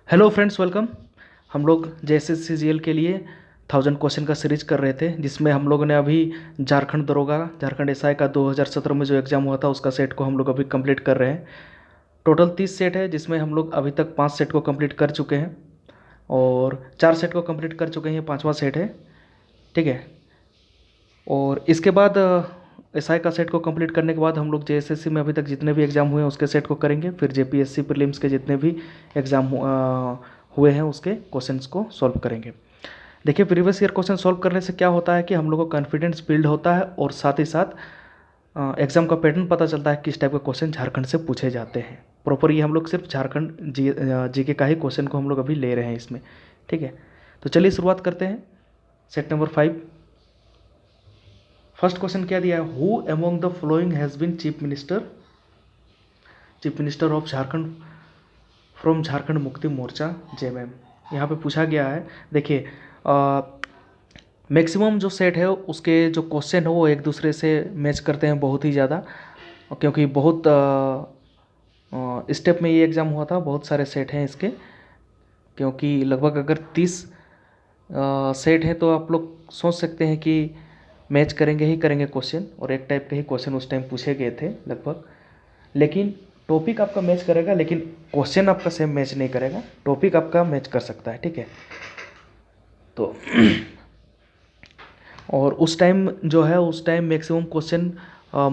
Hello friends, welcome. हम लोग JSSCGL के लिए 1000 क्वेश्चन का सीरीज कर रहे थे, जिसमें हम लोगों ने अभी झारखंड दरोगा, झारखंड एसआई का 2017 में जो एग्ज़ाम हुआ था उसका सेट को हम लोग अभी कंप्लीट कर रहे हैं। टोटल 30 सेट है, जिसमें हम लोग अभी तक 5 सेट को कंप्लीट कर चुके हैं और 4 सेट को कंप्लीट कर चुके हैं, ये 5वां सेट है। ठीक है। और इसके बाद एसआई का सेट को कंप्लीट करने के बाद हम लोग JSSC में अभी तक जितने भी एग्ज़ाम हुए हैं उसके सेट को करेंगे, फिर JPSC प्रीलिम्स के जितने भी एग्ज़ाम हुए हैं उसके क्वेश्चंस को सॉल्व करेंगे। देखिए, प्रीवियस ईयर क्वेश्चन सॉल्व करने से क्या होता है कि हम लोग को कॉन्फिडेंस बिल्ड होता है और साथ ही साथ एग्ज़ाम का पैटर्न पता चलता है किस टाइप के क्वेश्चन झारखंड से पूछे जाते हैं। प्रॉपर ये हम लोग सिर्फ झारखंड जीके का ही क्वेश्चन को हम लोग अभी ले रहे हैं इसमें। ठीक है, तो चलिए शुरुआत करते हैं। सेट नंबर 5, फर्स्ट क्वेश्चन क्या दिया है? Who among the following has been chief minister of Jharkhand from Jharkhand Mukti Morcha JMM। यहाँ पे पूछा गया है। देखिए, मैक्सिमम जो सेट है उसके जो क्वेश्चन है वो एक दूसरे से मैच करते हैं बहुत ही ज़्यादा, क्योंकि बहुत स्टेप में ये एग्ज़ाम हुआ था। बहुत सारे सेट हैं इसके, क्योंकि लगभग अगर 30 सेट हैं तो आप लोग सोच सकते हैं कि मैच करेंगे ही करेंगे क्वेश्चन, और एक टाइप के ही क्वेश्चन उस टाइम पूछे गए थे लगभग। लेकिन टॉपिक आपका मैच करेगा, लेकिन क्वेश्चन आपका सेम मैच नहीं करेगा। टॉपिक आपका मैच कर सकता है। ठीक है, तो और उस टाइम जो है, उस टाइम मैक्सिमम क्वेश्चन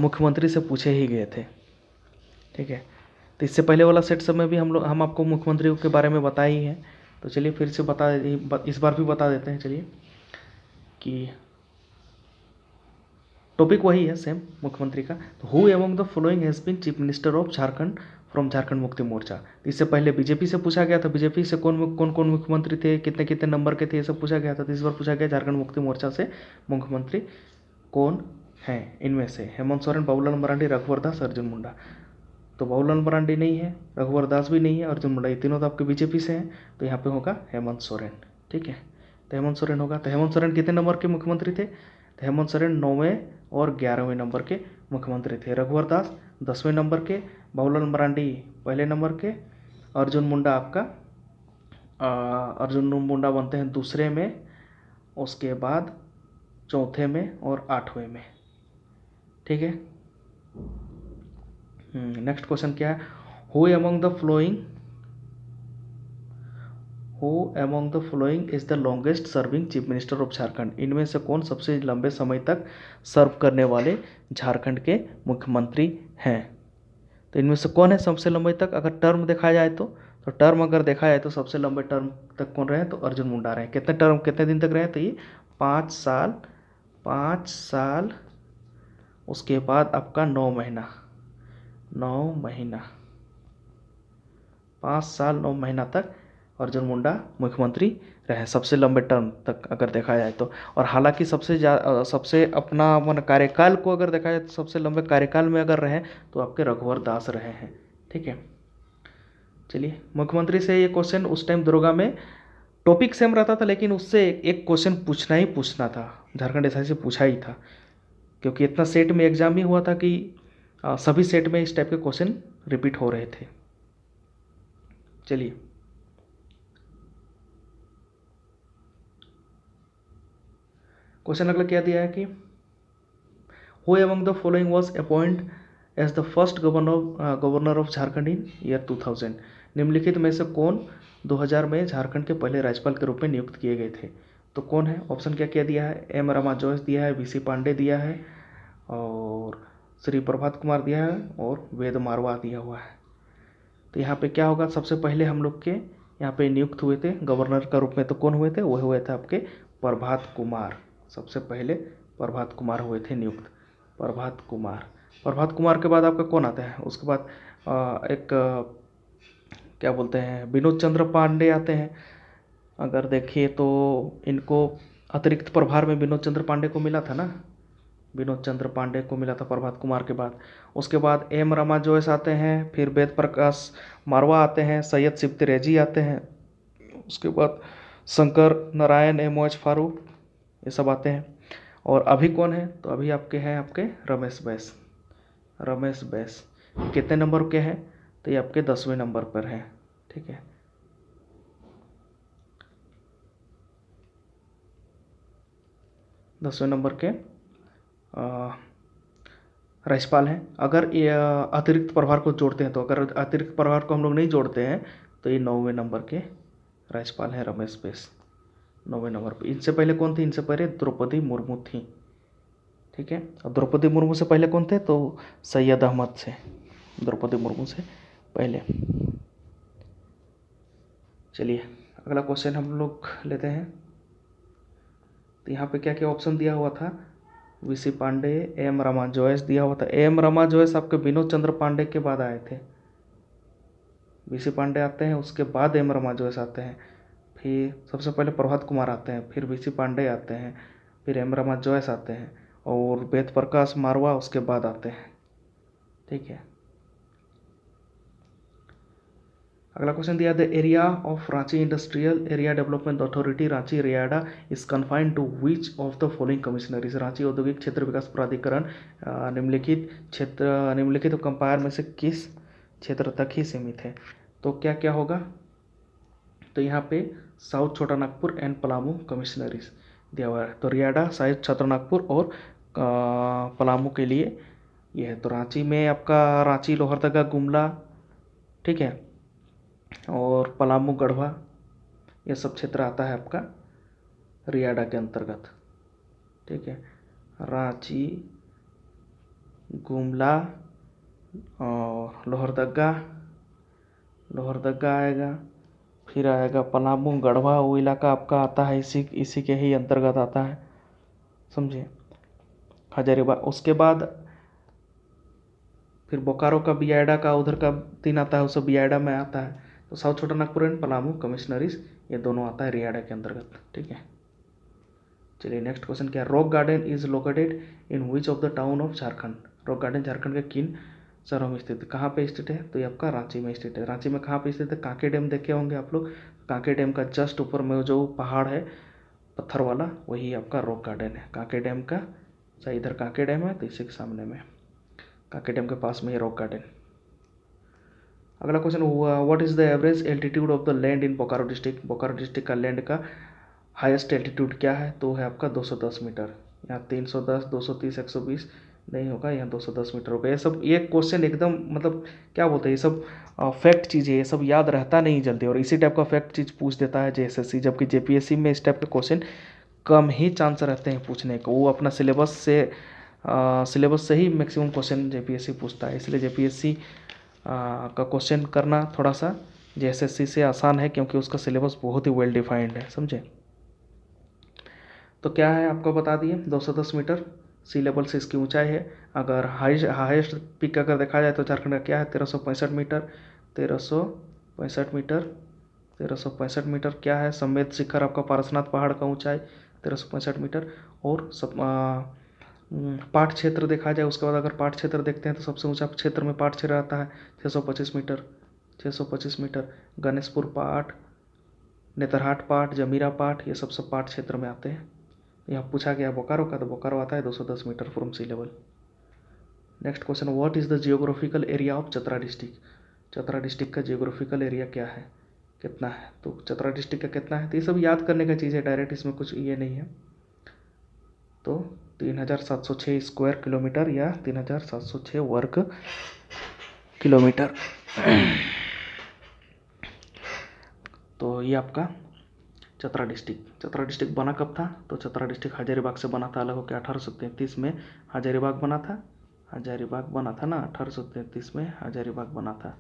मुख्यमंत्री से पूछे ही गए थे। ठीक है, तो इससे पहले वाला सेट समय भी हम आपको मुख्यमंत्री के बारे में बताए ही हैं। तो चलिए फिर से इस बार भी बता देते हैं। चलिए कि टॉपिक वही है सेम मुख्यमंत्री का। तो who among the following has been chief minister of Jharkhand from Jharkhand Mukti Morcha. इससे पहले बीजेपी से पूछा गया था, बीजेपी से कौन कौन मुख्यमंत्री थे, कितने कितने नंबर के थे, ये सब पूछा गया था। तो इस बार पूछा गया झारखंड मुक्ति मोर्चा से मुख्यमंत्री कौन हैं। इनमें से हेमंत सोरेन, बाबूलाल मरांडी, रघुवर दास, अर्जुन मुंडा। तो बाबूलाल मरांडी नहीं है, रघुवर दास भी नहीं है, अर्जुन मुंडा, ये तीनों तो आपके बीजेपी से हैं। तो यहाँ पे होगा हेमंत सोरेन। ठीक है, तो हेमंत सोरेन होगा। तो हेमंत सोरेन कितने नंबर के मुख्यमंत्री थे? तो हेमंत सोरेन 9वें और 11वें नंबर के मुख्यमंत्री थे। रघुवर दास 10वें नंबर के, बाबूलाल मरांडी पहले नंबर के, अर्जुन मुंडा आपका अर्जुन मुंडा बनते हैं दूसरे में, उसके बाद चौथे में और 8वें में। ठीक है, नेक्स्ट क्वेश्चन क्या है? Who among the following is the longest serving chief minister of Jharkhand. इनमें से कौन सबसे लंबे समय तक सर्व करने वाले झारखंड के मुख्यमंत्री हैं? तो इनमें से कौन है सबसे लंबे तक? अगर टर्म देखा जाए तो टर्म अगर देखा जाए तो सबसे लंबे टर्म तक कौन रहे? तो अर्जुन मुंडा रहे। कितने टर्म, कितने दिन तक रहे? तो ये 5 साल, 5 साल, उसके बाद आपका 9 महीना, 9 महीना, 5 साल 9 महीना तक अर्जुन मुंडा मुख्यमंत्री रहे, सबसे लंबे टर्म तक अगर देखा जाए तो। और हालांकि सबसे अपना मन कार्यकाल को अगर देखा जाए तो सबसे लंबे कार्यकाल में अगर रहे तो आपके रघुवर दास रहे हैं। ठीक है, चलिए, मुख्यमंत्री से ये क्वेश्चन उस टाइम दरोगा में टॉपिक सेम रहता था, लेकिन उससे एक क्वेश्चन पूछना ही पूछना था, झारखंड एसआई से पूछा ही था, क्योंकि इतना सेट में एग्जाम ही हुआ था कि सभी सेट में इस टाइप के क्वेश्चन रिपीट हो रहे थे। चलिए, क्वेश्चन अगला क्या दिया है कि who among the following was appoint as the first governor of Jharkhand in year 2000। निम्नलिखित में से कौन 2000 में झारखंड के पहले राज्यपाल के रूप में नियुक्त किए गए थे? तो कौन है? ऑप्शन क्या क्या दिया है? एम रमा जोइस दिया है, VC पांडे दिया है, और श्री प्रभात कुमार दिया है, और वेद मारवा दिया हुआ है। तो यहाँ पे क्या होगा? सबसे पहले हम लोग के यहाँ पे नियुक्त हुए थे गवर्नर का रूप में, तो कौन हुए थे? वो हुए थे आपके प्रभात कुमार। सबसे पहले प्रभात कुमार हुए थे नियुक्त, प्रभात कुमार के बाद आपका कौन आता है? उसके बाद क्या बोलते हैं, विनोद चंद्र पांडे आते हैं। अगर देखिए तो इनको अतिरिक्त प्रभार में विनोद चंद्र पांडे को मिला था ना, विनोद चंद्र पांडे को मिला था प्रभात कुमार के बाद। उसके बाद एम रमा जोइस आते हैं, फिर वेद प्रकाश मारवा आते हैं, सैयद सिब्ती रेजी आते हैं, उसके बाद शंकर नारायण MOH फारूक, ये सब आते हैं। और अभी कौन है? तो अभी आपके हैं आपके रमेश बैस कितने नंबर के हैं? तो ये आपके 10वें नंबर पर हैं। ठीक है, 10वें नंबर के राज्यपाल हैं। अगर ये अतिरिक्त प्रभार को जोड़ते हैं तो, अगर अतिरिक्त प्रभार को हम लोग नहीं जोड़ते हैं तो ये 9वें नंबर के राज्यपाल हैं रमेश बैस, 9वें नंबर पर। इनसे पहले कौन थी? इनसे पहले द्रौपदी मुर्मू थी, ठीक है। और द्रौपदी मुर्मू से पहले कौन थे? तो सैयद अहमद से, द्रौपदी मुर्मू से पहले। चलिए अगला क्वेश्चन हम लोग लेते हैं। तो यहाँ पे क्या क्या ऑप्शन दिया हुआ था? वीसी पांडे, एम रमा जोयस दिया हुआ था। एम रमा जोयस आपके विनोद चंद्र पांडे के बाद आए थे। वीसी पांडे आते हैं, उसके बाद एम रमा जोयस आते हैं, फिर सबसे पहले प्रभात कुमार आते हैं, फिर वीसी पांडे आते हैं, फिर एम रमा जोयस आते हैं, और वेद प्रकाश मारवा उसके बाद आते हैं, ठीक है। अगला क्वेश्चन दिया, the area of Ranchi industrial area development authority Ranchi RIADA is confined to which of the following commissionaries? Ranchi औद्योगिक क्षेत्र विकास प्राधिकरण निम्नलिखित कंपायर में से किस क्षेत्र तक ही सीमित है? तो क्या क्या होगा? तो यहाँ पे साउथ छोटा नागपुर एंड पलामू कमिश्नरीज दिया हुआ है। तो रियाडा, साउथ छोटा नागपुर और पलामू के लिए ये है। तो रांची में आपका रांची, लोहरदगा, गुमला, ठीक है, और पलामू, गढ़वा, ये सब क्षेत्र आता है आपका रियाडा के अंतर्गत, ठीक है। रांची, गुमला और लोहरदगा आएगा, फिर आएगा पलामू, गढ़वा, वो इलाका आपका आता है इसी के ही अंतर्गत आता है, समझिए। हजारीबाग, उसके बाद फिर बोकारो का बियाडा का उधर का 3 आता है, वो सब बियाडा में आता है। तो साउथ छोटा नागपुर एंड पलामू कमिश्नरीज ये दोनों आता है रियाडा के अंतर्गत, ठीक है। चलिए नेक्स्ट क्वेश्चन क्या है? Rock garden is located in which of the town of Jharkhand? Rock garden Jharkhand के किन शहरों में स्थित? कहाँ पे स्थित है? तो ये आपका रांची में स्थित है। रांची में कहाँ पे स्थित है? कांके डैम देखे होंगे आप लोग, कांके डैम का जस्ट ऊपर में जो पहाड़ है पत्थर वाला, वही आपका रॉक गार्डन है। कांके डैम का, चाहे इधर कांके डैम है तो इसी के सामने में, कांके डैम के पास में ही रॉक गार्डन। अगला question, what is the average altitude of the land in Bokaro district? Bokaro district का लैंड का हाईएस्ट एल्टीट्यूड क्या है? तो है आपका 210 मीटर। यहाँ 310, 230, 120 नहीं होगा, यहाँ 210 मीटर होगा। ये क्वेश्चन एकदम मतलब क्या बोलते हैं, ये सब फैक्ट चीज़ है, ये सब याद रहता नहीं जल्दी, और इसी टाइप का फैक्ट चीज़ पूछ देता है जेएसएससी, जबकि जेपीएससी में इस टाइप के क्वेश्चन कम ही चांस रहते हैं पूछने को। वो अपना सिलेबस से ही मैक्सिमम क्वेश्चन जेपीएससी पूछता है, इसलिए जेपीएससी का क्वेश्चन करना थोड़ा सा जेएसएससी से आसान है, क्योंकि उसका सिलेबस बहुत ही वेल डिफाइंड है, समझे। तो क्या है आपको बता दिए, 210 मीटर सी लेवल से इसकी ऊंचाई है। अगर हाईएस्ट पीक अगर देखा जाए तो झारखंड का क्या है? 1365 मीटर, 1365 मीटर, 1365 मीटर क्या है? समेत शिखर आपका पारसनाथ पहाड़ का ऊंचाई 1365 मीटर। और सब पाट क्षेत्र देखा जाए, उसके बाद अगर पाट क्षेत्र देखते हैं तो सबसे ऊंचा क्षेत्र में पाट क्षेत्र आता है 625 मीटर, 625 मीटर। गणेशपुर पाट, नेतरहाट पाट, जमीरा पाट, ये सब पाट क्षेत्र में आते हैं। यहाँ पूछा गया बोकारो का, तो बोकारो आता है 210 meter from sea level. Next question, what is the geographical area of Chatra district? Chatra district का जियोग्राफिकल एरिया क्या है, कितना है? तो चतरा डिस्ट्रिक्ट का कितना है? तो ये सब याद करने का चीज़ है, डायरेक्ट इसमें कुछ ये नहीं है। तो 3706 स्क्वायर किलोमीटर या 3706 वर्ग किलोमीटर। तो ये आपका चतरा डिस्ट्रिक्ट बना कब था? तो चतरा डिस्ट्रिक्ट हजारीबाग से बना था, अलग होकर 1833 में हजारीबाग बना था। हजारीबाग बना था ना, 1833 में हजारीबाग बना था।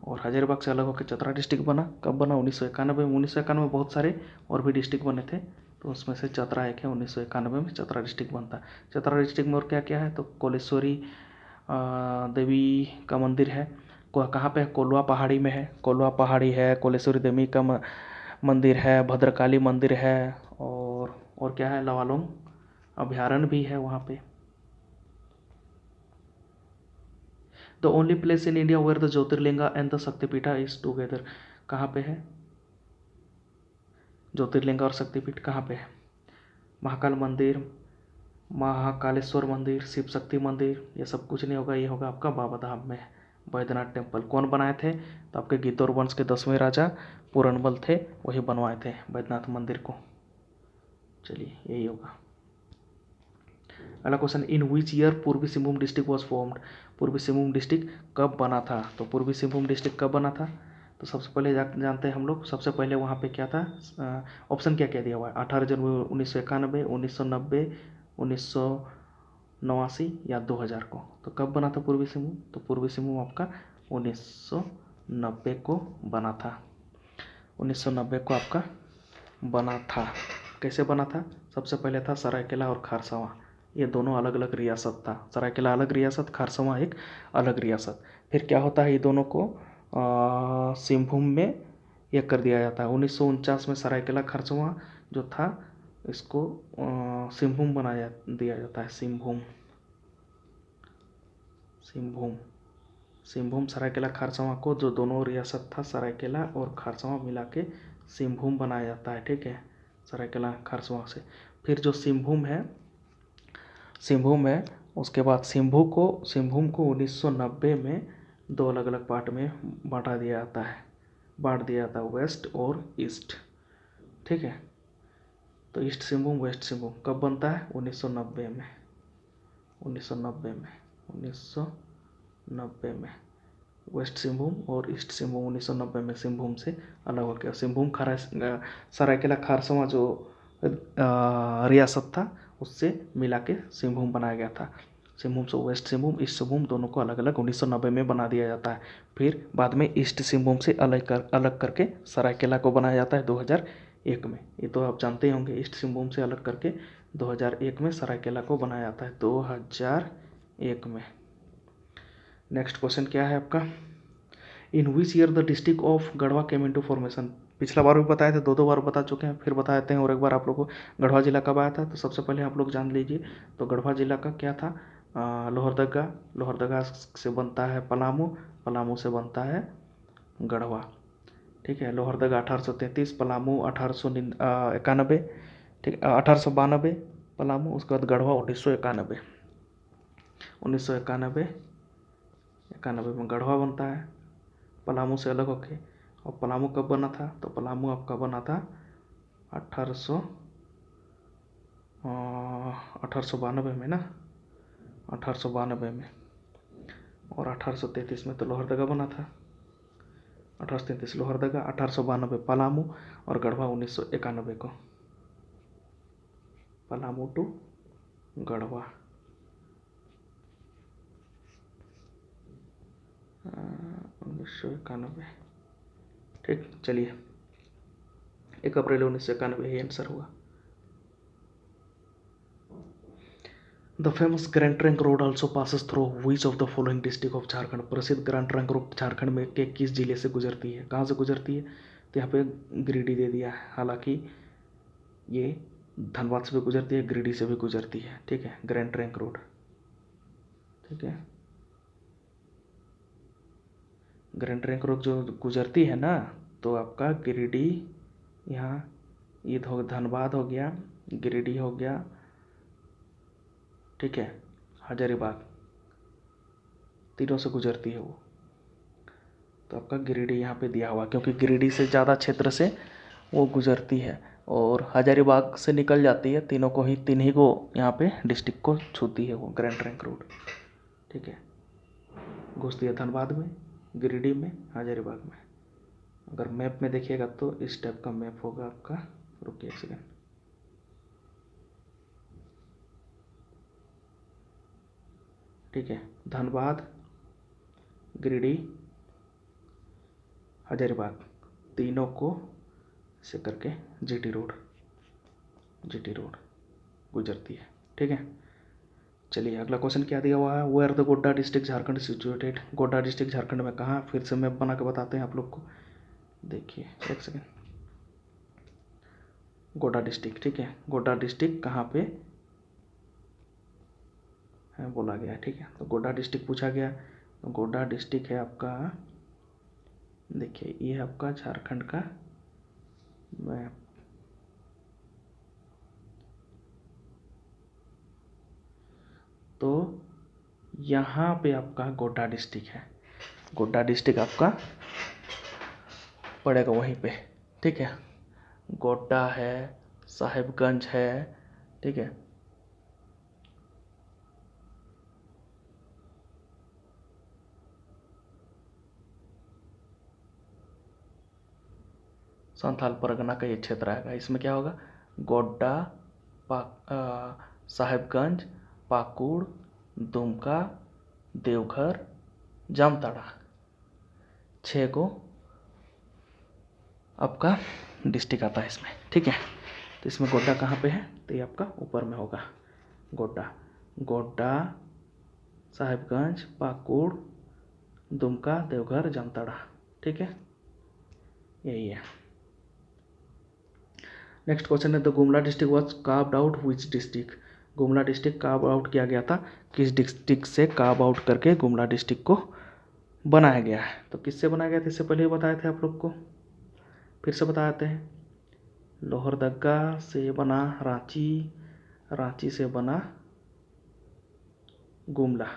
और हजारीबाग से अलग होकर चतरा डिस्ट्रिक्ट बना, कब बना? 1991 में। 1991 में बहुत सारे और भी डिस्ट्रिक्ट बने थे, तो उसमें से चतरा एक है। 1991 में चतरा डिस्ट्रिक्ट बनता। चतरा डिस्ट्रिक्ट में और क्या क्या है? तो कोलेश्वरी देवी का मंदिर है। कहाँ पे है? कोल्वा पहाड़ी में है। कोल्वा पहाड़ी है, कोलेश्वरी देवी का मंदिर है, भद्रकाली मंदिर है, और क्या है? लवालोंग अभयारण्य भी है वहाँ पे। The only place in India where the jyotirlinga and the shaktipeetha is together? कहाँ पे है ज्योतिर्लिंगा और शक्तिपीठ? कहाँ पे है? महाकाल मंदिर, महाकालेश्वर मंदिर, शिव शक्ति मंदिर, ये सब कुछ नहीं होगा, ये होगा आपका बाबा धाम में बैद्यनाथ टेम्पल। कौन बनाए थे? तो आपके गीतौर वंश के 10वें राजा पूरनबल थे, वही बनवाए थे बैद्यनाथ मंदिर को। चलिए यही होगा। अगला क्वेश्चन, इन विच ईयर पूर्वी सिंहभूम डिस्ट्रिक्ट वॉज फॉर्म्ड। पूर्वी सिंहभूम डिस्ट्रिक्ट कब बना था? तो पूर्वी सिंहभूम डिस्ट्रिक्ट कब बना था? तो सबसे पहले जानते हैं हम लोग, सबसे पहले वहाँ पे क्या था, ऑप्शन क्या क्या दिया हुआ है, 18 जनवरी 1991, 1990, 1989 या 2000 को। तो कब बना था पूर्वी सिंहभूम? तो पूर्वी सिंहभूम आपका 1990 को बना था। 1990 को आपका बना था। कैसे बना था? सबसे पहले था सरायकेला और खारसावां, ये दोनों अलग अलग रियासत था। सरायकेला अलग रियासत, खारसावां एक अलग रियासत। फिर क्या होता है, ये दोनों को सिंहभूम में एक कर दिया जाता है। 1949 में सरायकेला खारसावां जो था, इसको सिंहभूम बनाया दिया जाता है। सिंहभूम सिंहभूम सिंहभूम सरायकेला खारसावां को, जो दोनों रियासत था सरायकेला और खारसावां मिला के सिंहभूम बनाया जाता है। ठीक है, सरायकेला खारसावां से। फिर जो सिंहभूम है उसके बाद सिंहभूम को 1990 में दो अलग अलग पार्ट में बांट दिया जाता है, वेस्ट और ईस्ट। ठीक है, तो ईस्ट सिंहभूम वेस्ट सिंहभूम कब बनता है? 1990 में। 1990 में वेस्ट सिंहभूम और ईस्ट सिंहभूम 1990 में सिंहभूम से अलग हो गया। सिंहभूम सरायकेला खारसावां जो रियासत था, उससे मिला के सिंहभूम बनाया गया था। सिंहभूम से वेस्ट सिंहभूम ईस्ट सिंहभूम दोनों को अलग अलग 1990 में बना दिया जाता है। फिर बाद में ईस्ट सिंहभूम से अलग करके सरायकेला को बनाया जाता है 2001 में। ये तो आप जानते ही होंगे, ईस्ट सिंहभूम से अलग करके 2001 में सरायकेला को बनाया जाता है, 2001 में। नेक्स्ट क्वेश्चन क्या है आपका, in which year the district of Garhwa came into formation. पिछला बार भी बताए थे, दो बार बता चुके हैं, फिर बता देते हैं और एक बार आप लोग को। गढ़वा जिला कब आया था? तो सबसे पहले आप लोग जान लीजिए, तो गढ़वा जिला का क्या था, लोहरदगा से बनता है पलामू से बनता है गढ़वा। ठीक है, लोहरदगा 1833, पलामू 1891, ठीक 1892, पलामू, उसके बाद गढ़वा 1991। 1991 में गढ़वा बनता है पलामू से अलग होके। और पलामू कब बना था? तो पलामू आपका बना था 1892 में ना, 1892 में। और 1833 में तो लोहरदगा बना था। 1833 लोहरदगा, 1892 पलामू और गढ़वा 1991 को। पलामू टू गढ़वा 1991। ठीक, चलिए 1 अप्रैल 1991 ही आंसर हुआ। The famous grand trunk road also passes through which of the following district of Jharkhand. प्रसिद्ध ग्रैंड ट्रंक रोड झारखंड में के किस जिले से गुजरती है? कहाँ से गुजरती है? तो यहाँ पे गिरिडीह दे दिया है, हालांकि ये धनबाद से भी गुजरती है, गिरिडीह से भी गुजरती है। ठीक है, ग्रैंड ट्रंक रोड। ठीक है, ग्रैंड ट्रंक रोड जो गुजरती है ना, तो आपका गिरिडीह, यहाँ ये धनबाद हो गया, गिरिडीह हो गया, ठीक है, हजारीबाग, तीनों से गुजरती है वो। तो आपका गिरिडीह यहाँ पे दिया हुआ, क्योंकि गिरिडीह से ज़्यादा क्षेत्र से वो गुजरती है और हजारीबाग से निकल जाती है। तीन ही को यहाँ पे डिस्ट्रिक्ट को छूती है वो ग्रैंड ट्रंक रोड। ठीक है, घुसती है धनबाद में, गिरिडीह में, हजारीबाग में। अगर मैप में देखिएगा तो इस टाइप का मैप होगा आपका। रुकिए एक सेकेंड, ठीक है, धनबाद, गिरिडीह, हजारीबाग, तीनों को ऐसे करके जीटी रोड गुजरती है। ठीक है, चलिए अगला क्वेश्चन क्या दिया हुआ है, where the Godda district Jharkhand situated. Godda district Jharkhand में कहाँ? फिर से मैप बना के बताते हैं आप लोग को। देखिए एक सेकेंड, गोड्डा डिस्ट्रिक्ट, ठीक है, गोड्डा डिस्ट्रिक्ट कहाँ पे है बोला गया है। ठीक है, तो गोड्डा डिस्ट्रिक्ट पूछा गया, तो गोड्डा डिस्ट्रिक्ट है आपका, देखिए ये है आपका झारखंड का मैप। तो यहाँ पे आपका गोड्डा डिस्ट्रिक्ट है, गोड्डा डिस्ट्रिक्ट आपका पड़ेगा वहीं पे। ठीक है, गोड्डा है, साहिबगंज है, ठीक है, संथाल परगना का ये क्षेत्र आएगा। इसमें क्या होगा, गोड्डा, साहेबगंज, पाकुड़, दुमका, देवघर, जामताड़ा, 6 गो आपका डिस्ट्रिक्ट आता है इसमें। ठीक है, तो इसमें गोड्डा कहाँ पे है, तो ये आपका ऊपर में होगा। गोड्डा, साहेबगंज, पाकुड़, दुमका, देवघर, जामताड़ा। ठीक है, यही है। नेक्स्ट क्वेश्चन है, the Gumla district was carved out which district. Gumla district carve out किया गया था, किस डिस्ट्रिक्ट से कार्व आउट करके गुमला डिस्ट्रिक्ट को बनाया गया है। तो किससे बनाया गया था, इससे पहले ही बताए थे आप लोग को, फिर से बताते हैं। लोहरदगा से बना रांची, रांची से बना गुमला।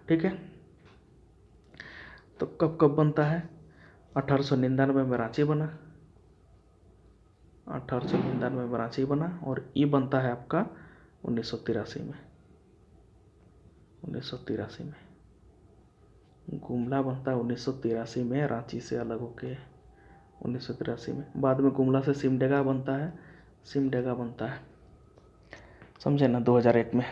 ठीक है, तो कब कब बनता है, 1899 में रांची बना, 1899 में रांची बना, और ये बनता है आपका 1983 में। 1983 में गुमला बनता है, 1983 में रांची से अलग होके 1983 में। बाद में गुमला से सिमडेगा बनता है, समझे ना, 2001 में।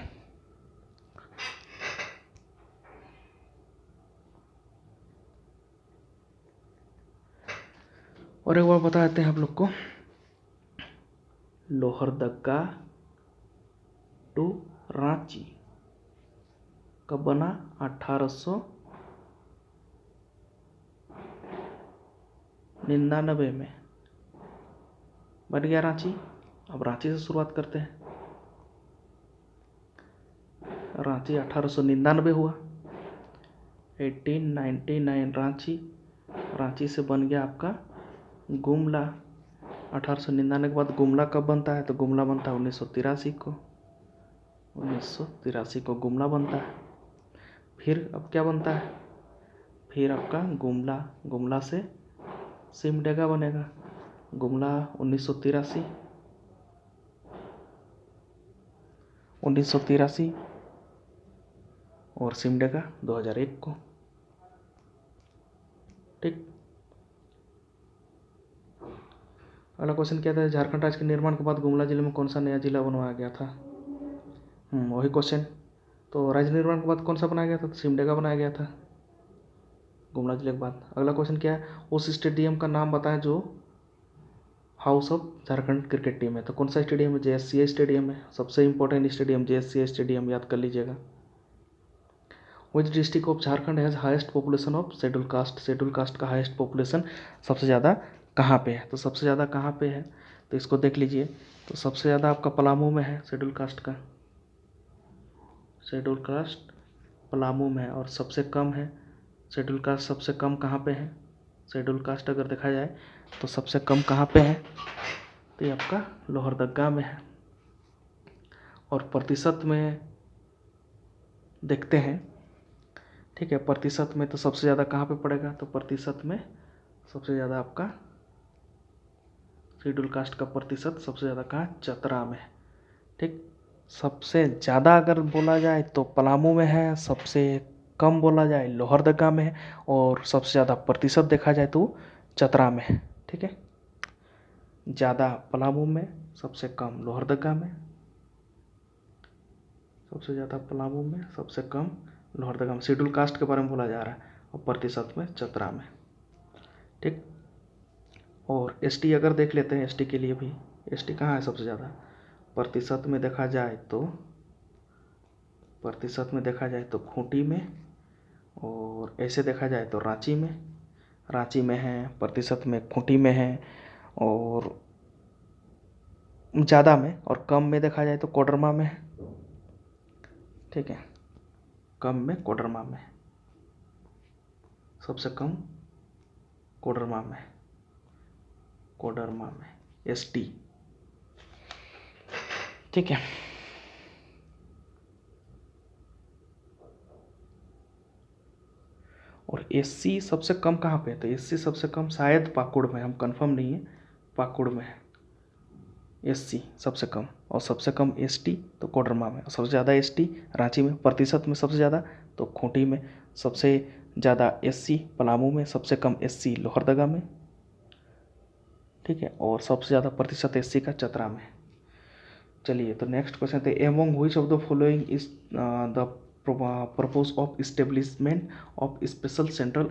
और एक बार बता देते हैं आप लोग को, लोहरदगा टू रांची कब बना, 1899 में बन गया रांची। अब रांची से शुरुआत करते हैं। रांची 1899 हुआ, 1899 रांची से बन गया आपका गुमला। 1899 के बाद गुमला कब बनता है, तो गुमला बनता है 1983 को। 1983 को गुमला बनता है। फिर अब क्या बनता है, फिर आपका गुमला से सिमडेगा बनेगा। गुमला 1983 और सिमडेगा 2001 को। ठीक, अगला क्वेश्चन क्या था, झारखंड राज्य के निर्माण के बाद गुमला जिले में कौन सा नया जिला बनवाया गया था। वही क्वेश्चन, तो राज्य निर्माण के बाद कौन सा बनाया गया था, तो सिमडेगा बनाया गया था गुमला जिले के बाद। अगला क्वेश्चन क्या है, उस स्टेडियम का नाम बताएं जो house of Jharkhand cricket team है। तो कौन सा स्टेडियम है, JSCA स्टेडियम है, सबसे इंपॉर्टेंट स्टेडियम JSCA स्टेडियम, याद कर लीजिएगा। Which district of Jharkhand has highest population of schedule caste. Schedule caste का हाईएस्ट पॉपुलेशन सबसे ज़्यादा कहाँ पे है, तो सबसे ज़्यादा कहाँ पे है, तो इसको देख लीजिए। तो सबसे ज़्यादा आपका पलामू में है शेड्यूल कास्ट का, शेड्यूल कास्ट पलामू में है। और सबसे कम है शेड्यूल कास्ट, सबसे कम कहाँ पे है, शेड्यूल कास्ट अगर देखा जाए तो सबसे कम कहाँ पे है, तो ये आपका लोहरदगा में है। और प्रतिशत में देखते हैं, ठीक है, प्रतिशत में तो सबसे ज़्यादा कहाँ पे पड़ेगा, तो प्रतिशत में सबसे ज़्यादा आपका शेड्यूल कास्ट का प्रतिशत सबसे ज़्यादा कहाँ, चतरा में। ठीक, सबसे ज़्यादा अगर बोला जाए तो पलामू में है, सबसे कम बोला जाए लोहरदगा में है, और सबसे ज़्यादा प्रतिशत देखा जाए तो चतरा में है। ठीक है, ज़्यादा पलामू में, सबसे कम लोहरदगा में, सबसे ज़्यादा पलामू में, सबसे कम लोहरदगा में। शेड्यूल कास्ट के बारे में बोला जा रहा है, और प्रतिशत में चतरा में। ठीक, और ST अगर देख लेते हैं, ST के लिए भी, ST कहाँ है सबसे ज़्यादा, प्रतिशत में देखा जाए तो खूंटी में, और ऐसे देखा जाए तो रांची में है, प्रतिशत में खूंटी में है, और ज़्यादा में और कम में देखा जाए तो कोडरमा में है। ठीक है, कम में कोडरमा में, सबसे कम कोडरमा में ST। ठीक है, और SC सबसे कम कहाँ पे है, तो SC सबसे कम शायद पाकुड़ में, हम कंफर्म नहीं है, पाकुड़ में है SC सबसे कम, और सबसे कम ST तो कोडरमा में, और सबसे ज़्यादा ST रांची में, प्रतिशत में सबसे ज़्यादा तो खूंटी में, सबसे ज़्यादा एससी पलामू में, सबसे कम एससी लोहरदगा में, ठीक है, और सबसे ज़्यादा प्रतिशत एससी का चतरा में। चलिए, तो नेक्स्ट क्वेश्चन थे, among which of the following is the purpose of establishment of special central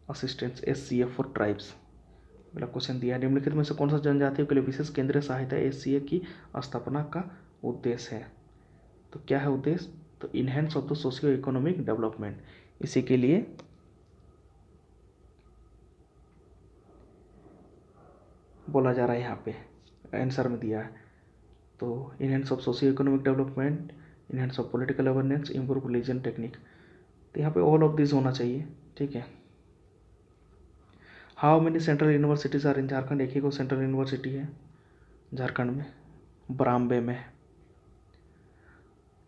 assistance SCA for tribes. अगला क्वेश्चन दिया है, निम्नलिखित में से कौन सा जनजातियों के लिए विशेष केंद्रीय सहायता SCA की स्थापना का उद्देश्य है? तो क्या है उद्देश्य? तो enhance of the socio economic development, इसी के लिए बोला जा रहा है, यहाँ पे आंसर में दिया है। तो enhance of socio economic development, enhance of political awareness, improve religion technique, तो यहाँ पे ऑल ऑफ दिस होना चाहिए, ठीक है। How many central universities are in Jharkhand? एक ही को सेंट्रल यूनिवर्सिटी है झारखंड में, ब्राम्बे में,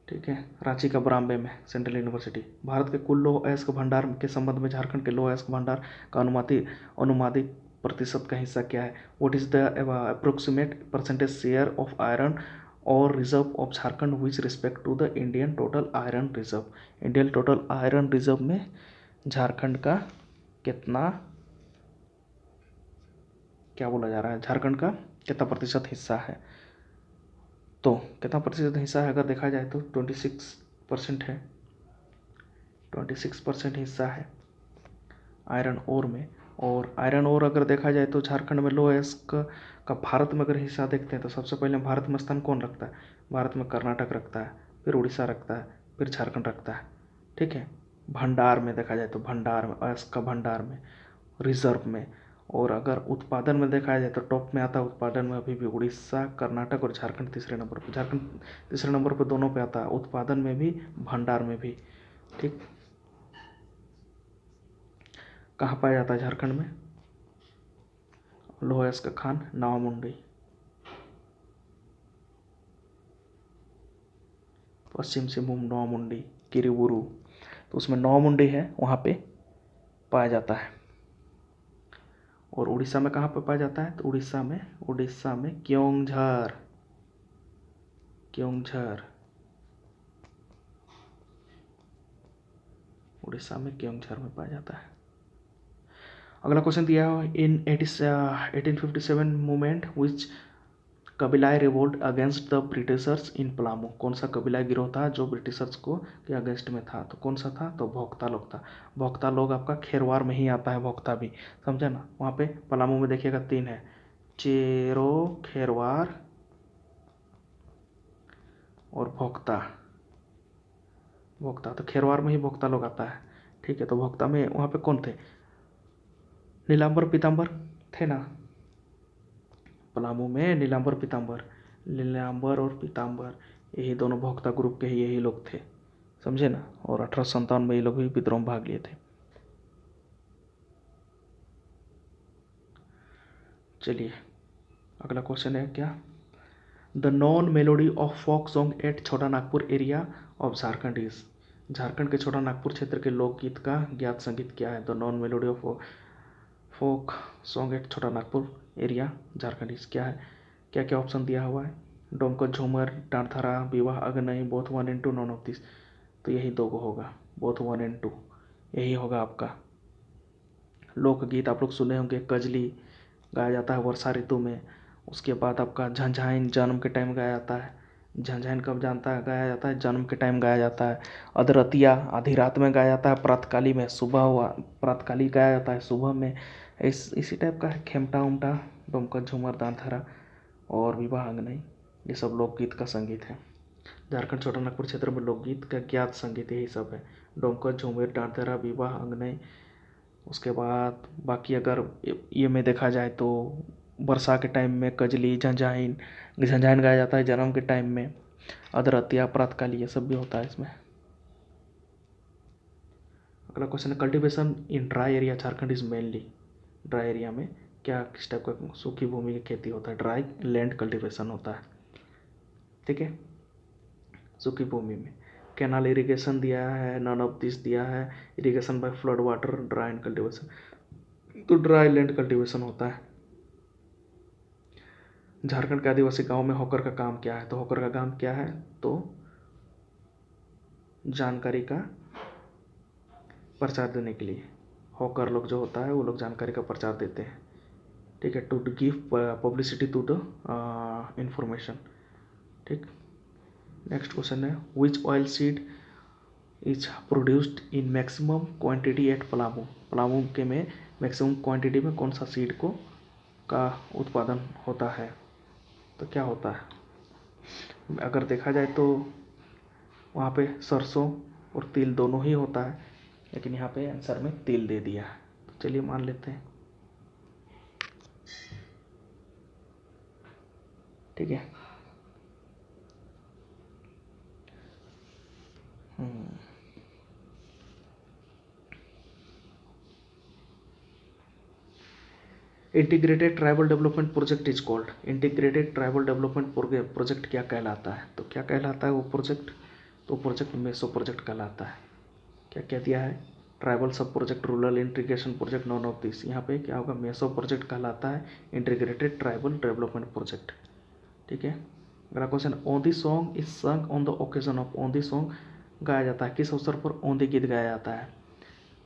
ठीक है, रांची का ब्राम्बे में सेंट्रल यूनिवर्सिटी। भारत के कुल लौह अयस्क भंडार के संबंध में झारखंड के लौह अयस्क भंडार का अनुमानित प्रतिशत का हिस्सा क्या है? What is the approximate percentage share of iron ore reserve of Jharkhand with respect to the Indian total iron reserve? Indian total iron reserve में झारखंड का कितना, क्या बोला जा रहा है, झारखंड का कितना प्रतिशत हिस्सा है? तो कितना प्रतिशत हिस्सा है अगर देखा जाए तो 26% है, 26% हिस्सा है आयरन ओर में। और आयरन ओर अगर देखा जाए तो झारखंड में लौह अयस्क का भारत में अगर हिस्सा देखते हैं तो सबसे पहले भारत में स्थान कौन रखता है? भारत में कर्नाटक रखता है, फिर उड़ीसा रखता है, फिर झारखंड रखता है, ठीक है। भंडार में देखा जाए तो भंडार में, अयस्क का भंडार में, रिजर्व में। और अगर उत्पादन में देखा जाए तो टॉप में आता है उत्पादन में अभी भी उड़ीसा, कर्नाटक और झारखंड तीसरे नंबर पर। झारखंड तीसरे नंबर पर दोनों पे आता है, उत्पादन में भी, भंडार में भी, ठीक। कहाँ पाया जाता है झारखंड में लौह अयस्क खान? नौमुंडी, पश्चिम सिंहभूम, नौमुंडी, किरीबुरू, तो उसमें नौमुंडी है, वहाँ पे पाया जाता है। और उड़ीसा में कहाँ पे पाया जाता है? तो उड़ीसा में क्योंझर, उड़ीसा में क्योंझर में पाया जाता है। अगला क्वेश्चन दिया है, इन 1857 मूवमेंट विच कबीलाई revolt against the Britishers in Palamu, कौन सा कबीलाई गिरोह था जो ब्रिटिशर्स को के अगेंस्ट में था? तो कौन सा था? तो भोक्ता लोग था। भोक्ता लोग आपका खेरवार में ही आता है, भोक्ता भी, समझे ना। वहाँ पे पलामू में देखिएगा 3 है, चेरो, खेरवार और भोक्ता। तो खेरवार में ही भोक्ता लोग आता है, ठीक है। तो भोक्ता में वहाँ पे कौन थे? नीलांबर पीताम्बर थे ना, पलामू में नीलांबर और पीताम्बर, यही दोनों भोक्ता ग्रुप के ही यही लोग थे, समझे ना। और 1857 में ये लोग भी विद्रोह में भाग लिए थे। चलिए, अगला क्वेश्चन है क्या, the non melody of folk song at Chota Nagpur area of Jharkhand is, Jharkhand के छोटा नागपुर क्षेत्र के लोकगीत का ज्ञात संगीत क्या है? The non melody of folk song at Chota Nagpur area Jharkhand is क्या है? क्या क्या ऑप्शन दिया हुआ है? Domkach, Jhumar, Dandthara, Vivah, Agnai, both 1 and 2, none of this. तो यही दो को होगा, बोथ 1 and 2, यही होगा आपका। लोकगीत आप लोग सुने होंगे, कजली गाया जाता है वर्षा ऋतु में। उसके बाद आपका झंझाइन जन्म के टाइम गाया जाता है। झंझाइन कब गाया जाता है? जन्म के टाइम गाया जाता है। अदरतिया आधी रात में गाया जाता है, प्रातकाली में, प्रातकाली गाया जाता है सुबह में। इसी टाइप का है। खेमटा उमटा, डोमकच, झूमर, दांथरा और विवाह, अग्नई, ये सब लोकगीत का संगीत है। झारखंड छोटा नागपुर क्षेत्र में लोकगीत का ज्ञात संगीत यही सब है, डोमकच, झूमर, डांथरा, विवाह, अग्नई। उसके बाद बाकी अगर ये में देखा जाए तो वर्षा के टाइम में कजली, झंझाइन गाया जाता है जन्म के टाइम में। अदरतिया, प्रातकाली, ये सब भी होता है इसमें। अगला क्वेश्चन है, cultivation in dry area Jharkhand is mainly, dry area में क्या किस टाइप का सूखी भूमि की खेती होता है? ड्राई लैंड कल्टीवेशन होता है, ठीक है, सूखी भूमि में। कैनाल इरिगेशन दिया है, नन ऑफ दिस दिया है, irrigation bye flood water, dry and cultivation, तो ड्राई लैंड कल्टीवेशन होता है। झारखंड के आदिवासी गांव में हॉकर का काम क्या है? तो हॉकर का काम क्या है? तो जानकारी का प्रचार देने के लिए। हॉकर लोग जो होता है वो लोग जानकारी का प्रचार देते हैं, ठीक है, to give publicity to the information, ठीक। नेक्स्ट क्वेश्चन है which oil seed is produced in maximum quantity at Palamu. Palamu के में मैक्सिमम क्वांटिटी में कौन सा सीड को का उत्पादन होता है, तो क्या होता है। अगर देखा जाए तो वहाँ पे सरसों और तिल दोनों ही होता है, लेकिन यहाँ पे आंसर में तिल दे दिया है, तो चलिए मान लेते हैं, ठीक है। Integrated tribal development project is called. Integrated tribal development project क्या कहलाता है, तो क्या कहलाता है वो प्रोजेक्ट, तो प्रोजेक्ट मेसो प्रोजेक्ट कहलाता है। क्या क्या दिया है, ट्राइबल सब project, rural integration project, non of this. यहाँ पे क्या होगा, मेसो प्रोजेक्ट कहलाता है इंटीग्रेटेड ट्राइबल डेवलपमेंट प्रोजेक्ट, ठीक है। अगला क्वेश्चन, ओंदी सॉन्ग इज संग ऑन द ओकेजन ऑफ। ओंदी सॉन्ग गाया जाता है किस अवसर पर ओंदी गीत गाया जाता है,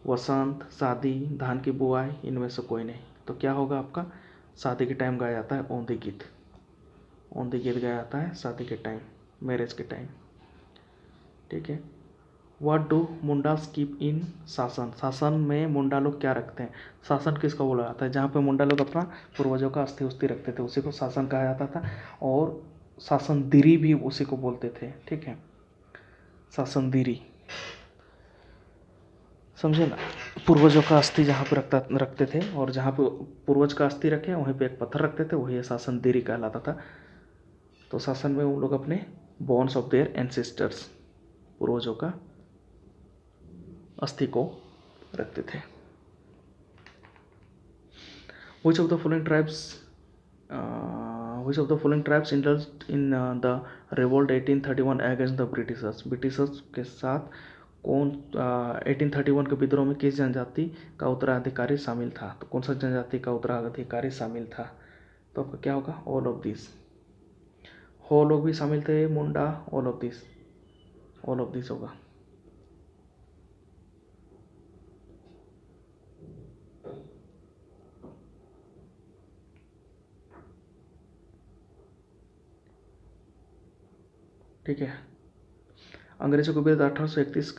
वसंत, शादी, धान की बुआई, इनमें से कोई नहीं। तो क्या होगा आपका, शादी के टाइम गाया जाता है ओंदी गीत। ओंदी गीत गाया जाता है शादी के टाइम, मैरिज के टाइम, ठीक है। What do Mundas keep in शासन। शासन में मुंडा लोग क्या रखते हैं, शासन किसको बोला जाता है, जहाँ पे मुंडा लोग अपना पूर्वजों का अस्थि उस्थि रखते थे उसी को शासन कहा जाता था, और शासनदिरी भी उसी को बोलते थे, ठीक है, शासनदिरी, समझे ना। पूर्वजों का अस्थि जहाँ पे रखते थे, और जहाँ पे पूर्वज का अस्थि रखे वहीं पे एक पत्थर रखते थे, वही शासनदिरी कहलाता था। तो शासन में वो लोग अपने बोन्स ऑफ देयर एंसेस्टर्स, पूर्वजों का अस्थि को रखते थे। Which of the following tribes indulged in the revolt 1831 against the Britishers। Britishers के साथ कौन 1831 के विद्रोह में किस जनजाति का उत्तराधिकारी शामिल था, तो कौन सा जनजाति का उत्तराधिकारी शामिल था, तो आपका क्या होगा, ऑल ऑफ दिस। हो लोग भी शामिल थे, मुंडा, ऑल ऑफ दिस होगा। ठीक है। अंग्रेजों के विरुद्ध 1831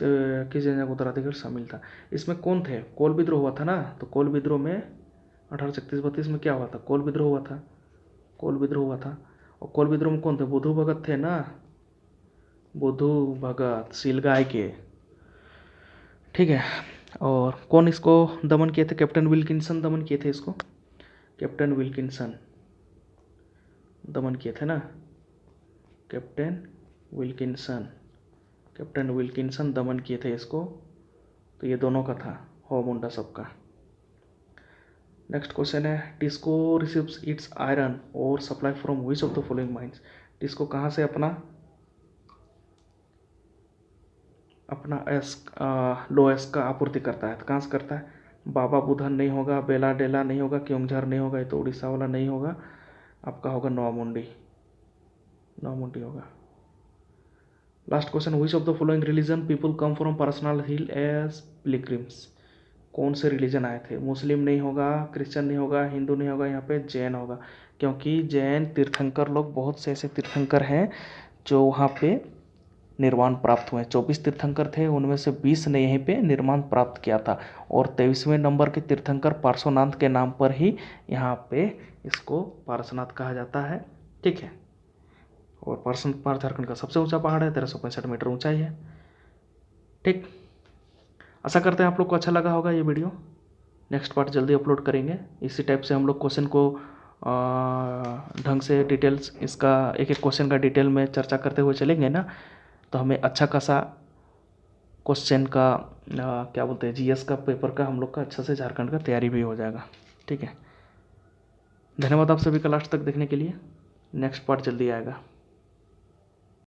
किस जनजाति का उत्तराधिकारी शामिल था, इसमें कौन थे, कोल विद्रोह हुआ था ना, तो कोल विद्रोह में 1831-32 में क्या हुआ था, कोल विद्रोह हुआ था, कोल विद्रोह हुआ था। और कोल विद्रोह में कौन थे, बुधू भगत थे ना, बुधू भगत सिलगाय के, ठीक है। और कौन इसको दमन किए थे, कैप्टन विल्किंसन दमन किए थे इसको, कैप्टन विल्किंसन दमन किए थे ना, कैप्टन विल्किंसन दमन किए थे इसको। तो ये दोनों का था, हो मुंडा सबका। नेक्स्ट क्वेश्चन है, टिस्को रिसीव्स इट्स आयरन और supply from which of the following mines. TISCO कहाँ से अपना लोएस का आपूर्ति करता है, तो कहाँ से करता है, बाबा बुधन नहीं होगा, बेला डेला नहीं होगा, क्योंझर नहीं होगा, ये तो उड़ीसा वाला नहीं होगा, आपका होगा नौमुंडी होगा। Last question, which of the following religion people come from Parasnath hill as pilgrims. कौन से रिलीजन आए थे, मुस्लिम नहीं होगा, क्रिश्चियन नहीं होगा, हिंदू नहीं होगा, यहाँ पे जैन होगा, क्योंकि जैन तीर्थंकर लोग, बहुत से ऐसे तीर्थंकर हैं जो वहाँ पे निर्वाण प्राप्त हुए। 24 तीर्थंकर थे, उनमें से 20 ने यहीं पे निर्वाण प्राप्त किया था, और 23वें नंबर के तीर्थंकर पार्श्वनाथ के नाम पर ही यहाँ पे इसको पार्श्वनाथ कहा जाता है, ठीक है। और पार्श्वनाथ पहाड़ झारखंड का सबसे ऊंचा पहाड़ है, 1365 मीटर ऊंचाई है, ठीक। आशा करते हैं आप लोग को अच्छा लगा होगा ये वीडियो। नेक्स्ट पार्ट जल्दी अपलोड करेंगे। इसी टाइप से हम लोग क्वेश्चन को ढंग से डिटेल्स, इसका एक एक क्वेश्चन का डिटेल में चर्चा करते हुए चलेंगे ना, तो हमें अच्छा खासा क्वेश्चन का क्या बोलते हैं, जीएस का पेपर का हम लोग का अच्छा से झारखंड का तैयारी भी हो जाएगा, ठीक है। धन्यवाद आप सभी का लास्ट तक देखने के लिए। नेक्स्ट पार्ट जल्दी आएगा।